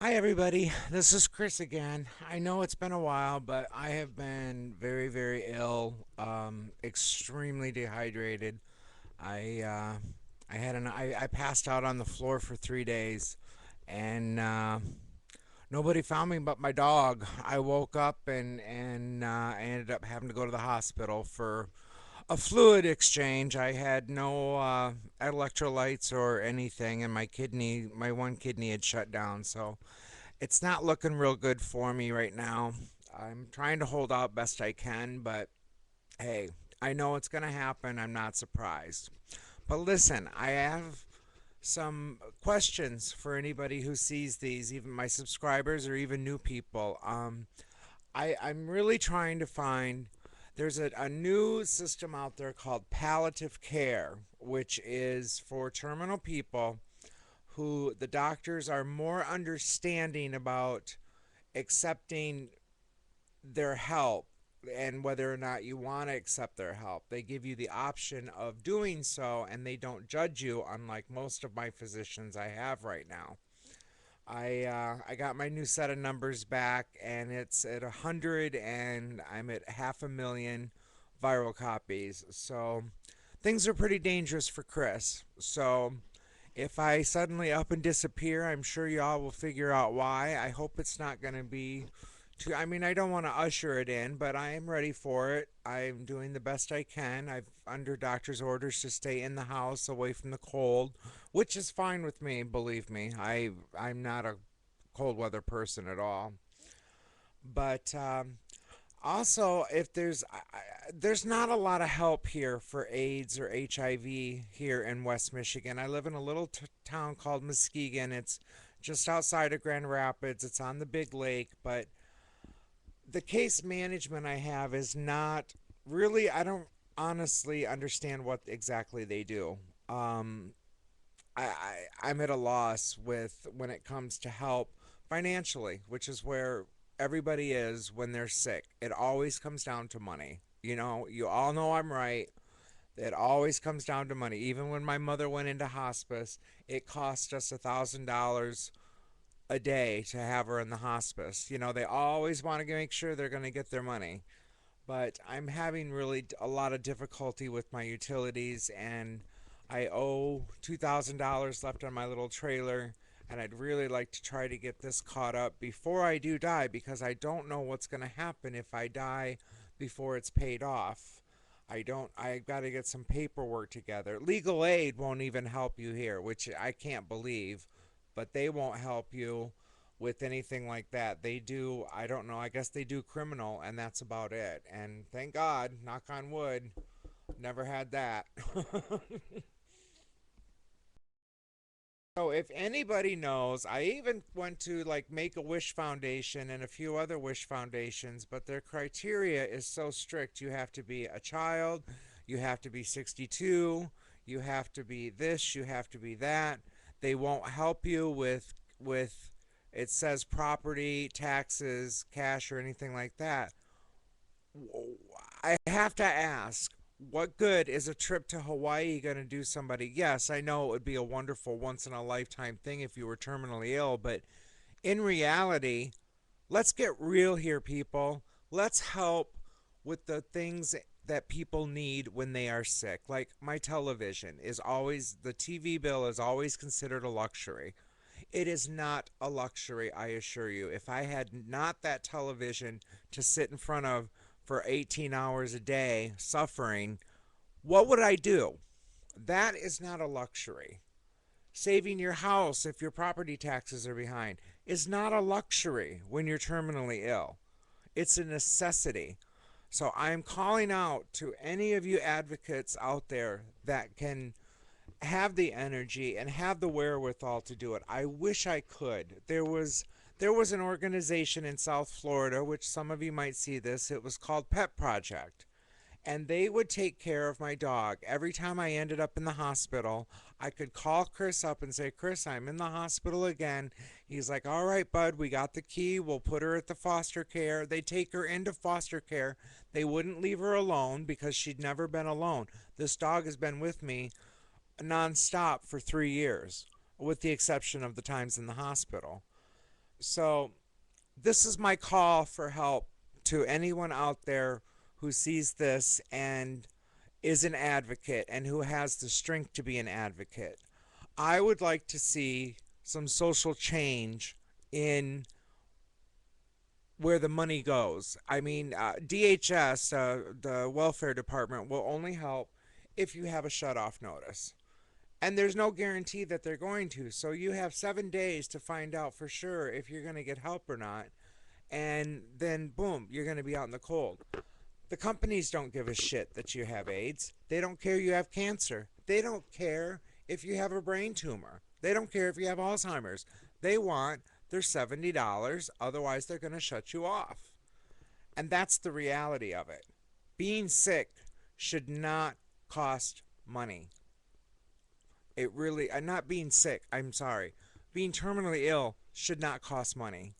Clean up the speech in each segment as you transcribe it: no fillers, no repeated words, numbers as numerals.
Hi, everybody. This is Chris again. I know it's been a while, but I have been very, very ill, extremely dehydrated. I I passed out on the floor for 3 days, and nobody found me but my dog. I woke up and I ended up having to go to the hospital for a fluid exchange. I had no electrolytes or anything, and my one kidney had shut down, so it's not looking real good for me right now. I'm trying to hold out best I can, but hey, I know it's going to happen. I'm not surprised. But listen, I have some questions for anybody who sees these, even my subscribers or even new people. I'm really trying to find. There's a new system out there called palliative care, which is for terminal people who the doctors are more understanding about accepting their help and whether or not you want to accept their help. They give you the option of doing so and they don't judge you, unlike most of my physicians I have right now. I got my new set of numbers back and it's at 100 and I'm at half a million viral copies. So things are pretty dangerous for Chris. So if I suddenly up and disappear, I'm sure y'all will figure out why. I hope it's not going to be too. I mean, I don't want to usher it in, but I am ready for it. I'm doing the best I can. I've under doctor's orders to stay in the house away from the cold, which is fine with me, believe me. I'm not a cold weather person at all. But also, if there's not a lot of help here for AIDS or HIV here in West Michigan. I live in a little town called Muskegon. It's just outside of Grand Rapids. It's on the big lake, but the case management I have is not really. I don't honestly understand what exactly they do. Um, I'm at a loss with when it comes to help financially, which is where everybody is when they're sick. It always comes down to money. You all know I'm right. It always comes down to money. Even when my mother went into hospice, it cost us $1,000 a day to have her in the hospice. They always want to make sure they're going to get their money. But I'm having really a lot of difficulty with my utilities, and I owe $2,000 left on my little trailer, and I'd really like to try to get this caught up before I do die because I don't know what's going to happen if I die before it's paid off. I got to get some paperwork together. Legal aid won't even help you here, which I can't believe, but they won't help you with anything like that. They do, I don't know, I guess they do criminal, and that's about it. And thank God, knock on wood, never had that. So if anybody knows, I even went to like Make a Wish Foundation and a few other wish foundations, but their criteria is so strict. You have to be a child, you have to be 62, you have to be this, you have to be that. They won't help you with it says property, taxes, cash or anything like that. I have to ask, what good is a trip to Hawaii going to do somebody? Yes, I know it would be a wonderful once in a lifetime thing if you were terminally ill, but in reality, let's get real here, people. Let's help with the things that people need when they are sick. Like my television is always, the TV bill is always considered a luxury. It is not a luxury, I assure you. If I had not that television to sit in front of for 18 hours a day suffering, what would I do? That is not a luxury. Saving your house if your property taxes are behind is not a luxury when you're terminally ill. It's a necessity. So I'm calling out to any of you advocates out there that can have the energy and have the wherewithal to do it. I wish I could. There was an organization in South Florida, which some of you might see this. It was called Pet Project. And they would take care of my dog. Every time I ended up in the hospital, I could call Chris up and say, Chris, I'm in the hospital again. He's like, all right, bud, we got the key. We'll put her at the foster care. They take her into foster care. They wouldn't leave her alone because she'd never been alone. This dog has been with me nonstop for 3 years, with the exception of the times in the hospital. So, this is my call for help to anyone out there who sees this and is an advocate and who has the strength to be an advocate. I would like to see some social change in where the money goes. I mean, DHS, the welfare department, will only help if you have a shut-off notice. And there's no guarantee that they're going to. So you have 7 days to find out for sure if you're going to get help or not. And then, boom, you're going to be out in the cold. The companies don't give a shit that you have AIDS. They don't care you have cancer. They don't care if you have a brain tumor. They don't care if you have Alzheimer's. They want their $70, otherwise, they're going to shut you off. And that's the reality of it. Being sick should not cost money. It really, not being sick, I'm sorry. Being terminally ill should not cost money.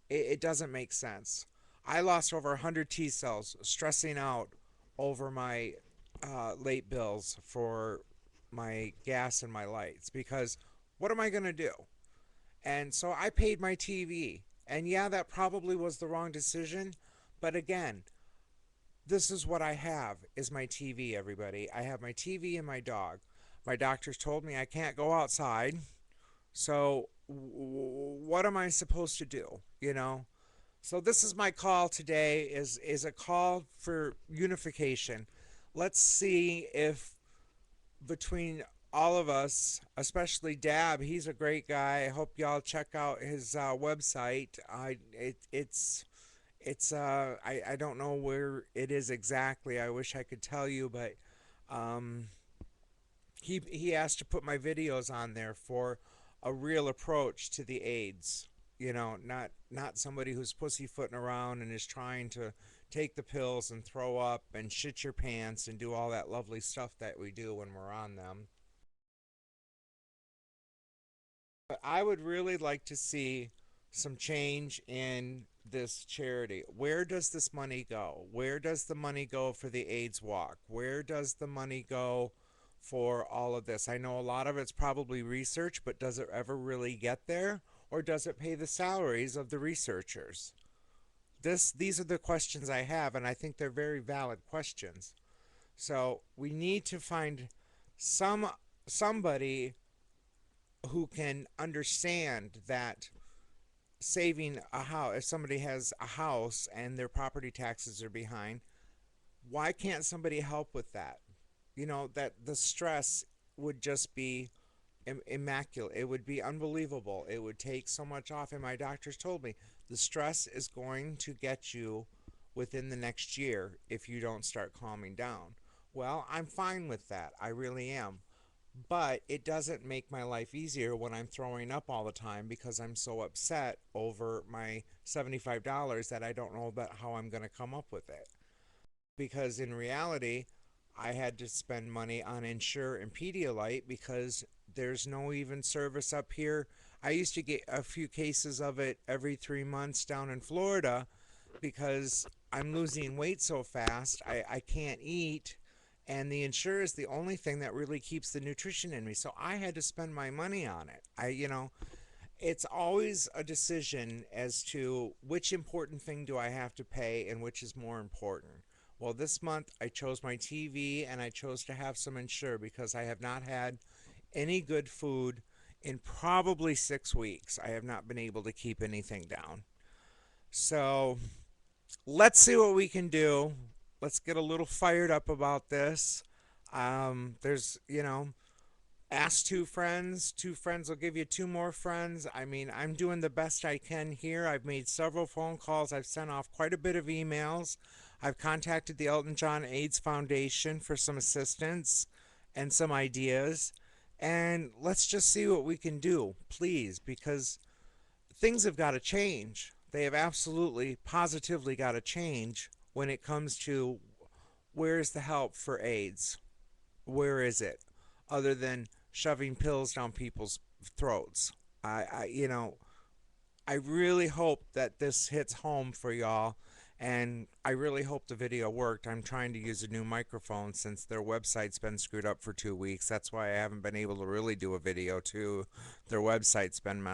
It doesn't make sense. I lost over 100 T cells stressing out over my late bills for my gas and my lights because what am I going to do? And so I paid my TV. And yeah, that probably was the wrong decision. But again, this is what I have is my TV, everybody. I have my TV and my dog. My doctors told me I can't go outside. So what am I supposed to do? You know? So this is my call today is a call for unification. Let's see if between all of us, especially Dab, he's a great guy. I hope y'all check out his website. I don't know where it is exactly. I wish I could tell you, but um, he asked to put my videos on there for a real approach to the AIDS. You know, not somebody who's pussyfooting around and is trying to take the pills and throw up and shit your pants and do all that lovely stuff that we do when we're on them. But I would really like to see some change in this charity. Where does this money go? Where does the money go for the AIDS walk? Where does the money go for all of this? I know a lot of it's probably research, but does it ever really get there? Or does it pay the salaries of the researchers? These are the questions I have, and I think they're very valid questions. So we need to find some somebody who can understand that saving a house, if somebody has a house and their property taxes are behind, why can't somebody help with that? You know, that the stress would just be immaculate. It would be unbelievable. It would take so much off. And my doctors told me the stress is going to get you within the next year if you don't start calming down. Well, I'm fine with that. I really am. But it doesn't make my life easier when I'm throwing up all the time because I'm so upset over my $75 that I don't know about how I'm going to come up with it. Because in reality, I had to spend money on Insure and Pedialyte because there's no even service up here. I used to get a few cases of it every 3 months down in Florida because I'm losing weight so fast. I can't eat. And the Insure is the only thing that really keeps the nutrition in me. So I had to spend my money on it. It's always a decision as to which important thing do I have to pay and which is more important. Well, this month I chose my TV and I chose to have some Insure because I have not had any good food in probably 6 weeks. I have not been able to keep anything down. So let's see what we can do. Let's get a little fired up about this. Ask two friends will give you two more friends. I mean, I'm doing the best I can here. I've made several phone calls. I've sent off quite a bit of emails. I've contacted the Elton John AIDS Foundation for some assistance and some ideas. And let's just see what we can do, please, because things have got to change. They have absolutely, positively got to change when it comes to where's the help for AIDS? Where is it? Other than shoving pills down people's throats. I really hope that this hits home for y'all. And I really hope the video worked. I'm trying to use a new microphone since their website's been screwed up for 2 weeks. That's why I haven't been able to really do a video too. Their website's been messed